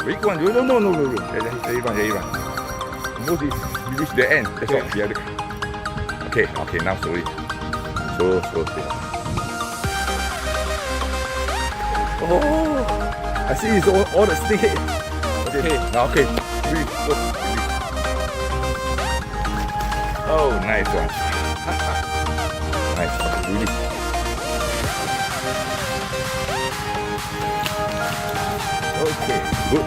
Big one. No. Steady one. Almost you reach the end. That's all. The other. Okay. Now slowly. Slow. Oh, I see it's all the stick. Okay. Now Release. Go. Release. Oh, nice one. Nice one. Release. Okay, good.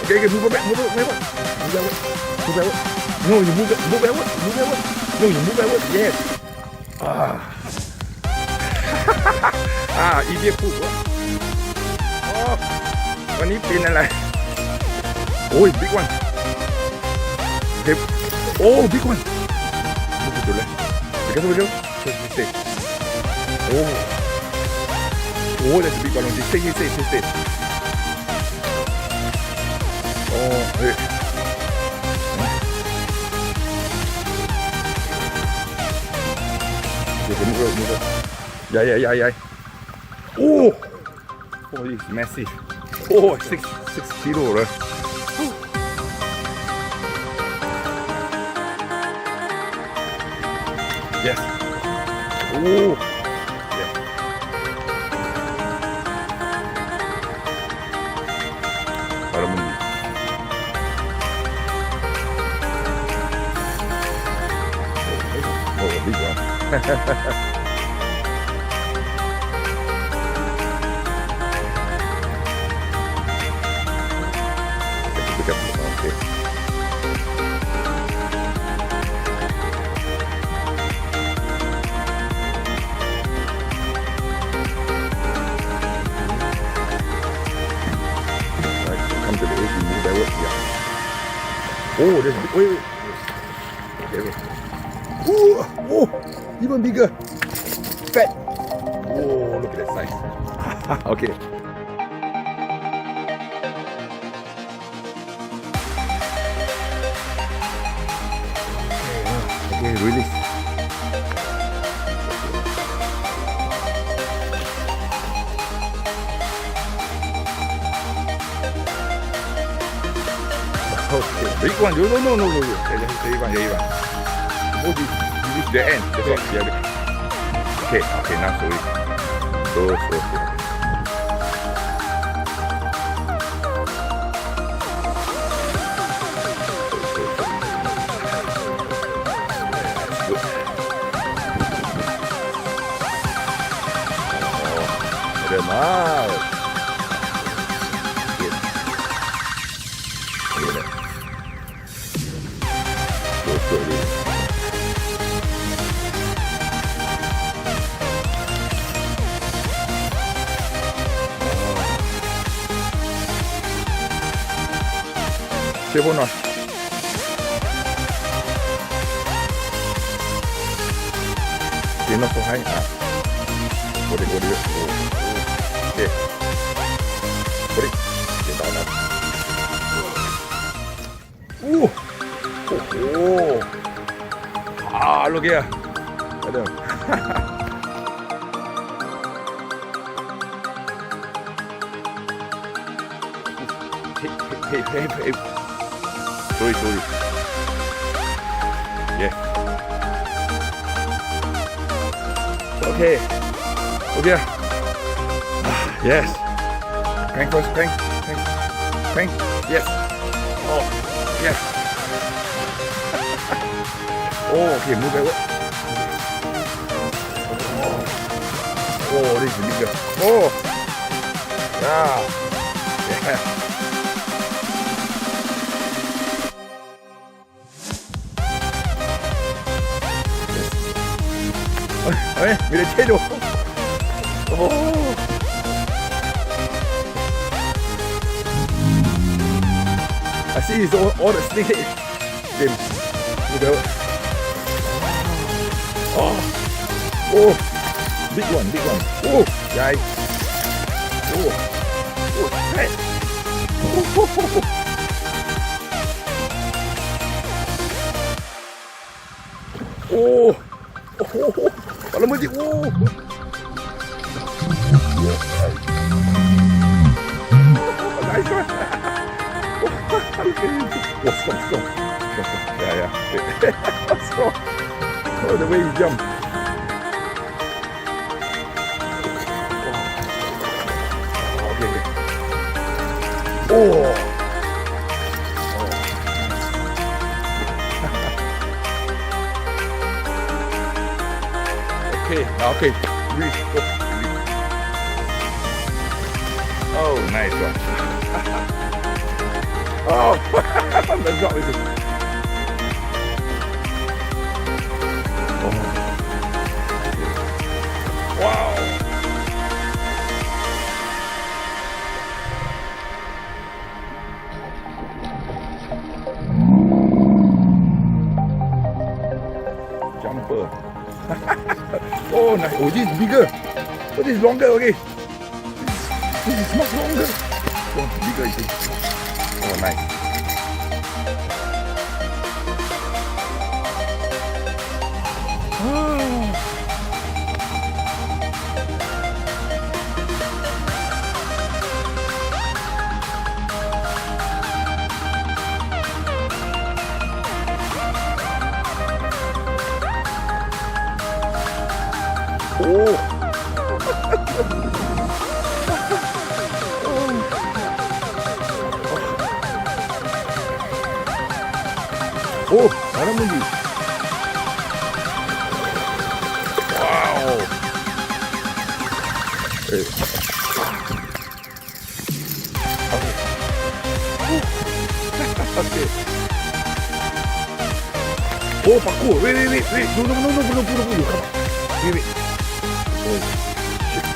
Okay, move back. No, you move backward. No, you move backward. Yes. Idiot poop.วันนี้เป็นอะไรโอ้ย big one เก็บโอ้ big one ดูเลยเดี๋ยวเร็วโอ้that's a big one stayโอ้เฮ้ยเดี๋ยวมุกใหญ่โอ้ it's massive โอ้6 kilo เลย yes โอ้ yes เอาละมึงโอ้ big one Okay. Right, come to the edge, you move backward. Yeah. Oh, there's big. Wait. Okay, wait. Oh, even bigger. Fat. Oh, look at that size. Okay. Okay, release. Okay, big one. No. Steady one. Almost you reach the end. That's all. The other. Okay, now slowly. Slow. Them out. Good. Look at that. Go slowly. Careful now. You're not so high. What it? Okay. Put it. Get down now. Ooh. Oh. Look here. Ada. Hey. Sorry. Yeah. Okay. Look here. Yes. Crank first. Crank. Yes. Oh. Yes. Oh, okay. Move backward. Oh, this is bigger. Oh. Yeah. Ê, bị đánh chết rồi. I see it's all the snake. Dim. You go. Oh, big one. Oh, guys. Hey. Kalau mesti Oh, strong, strong. Yeah. Strong. Oh, the way he jumped. Okay. Oh. Okay. Release. Go. Release. Oh, nice one. Oh, let's drop it. Oh. Wow. Jumper. Oh, nice. Oh, this is bigger. Oh, this is longer. Okay. This is much longer. Oh, bigger, you see. Oh, nice. Oh. Oh, parang lagi. Wow. Okay. Oh, paku. Wait. No. Come on. Wait. Oh, shit.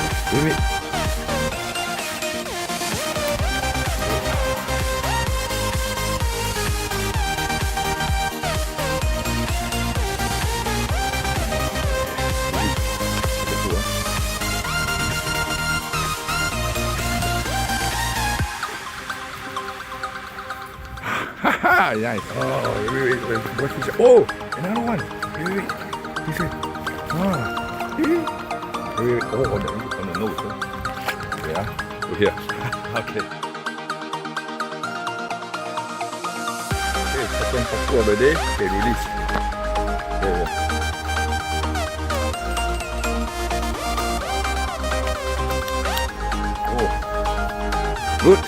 Wait. Haha, nice. Oh, wait. What's this? Oh, another one. Wait. This way. Wait. Oh, on the nose. Huh? Yeah. Oh, here. Okay. Okay, second paku of the day. Okay, release. Okay. Oh. Good.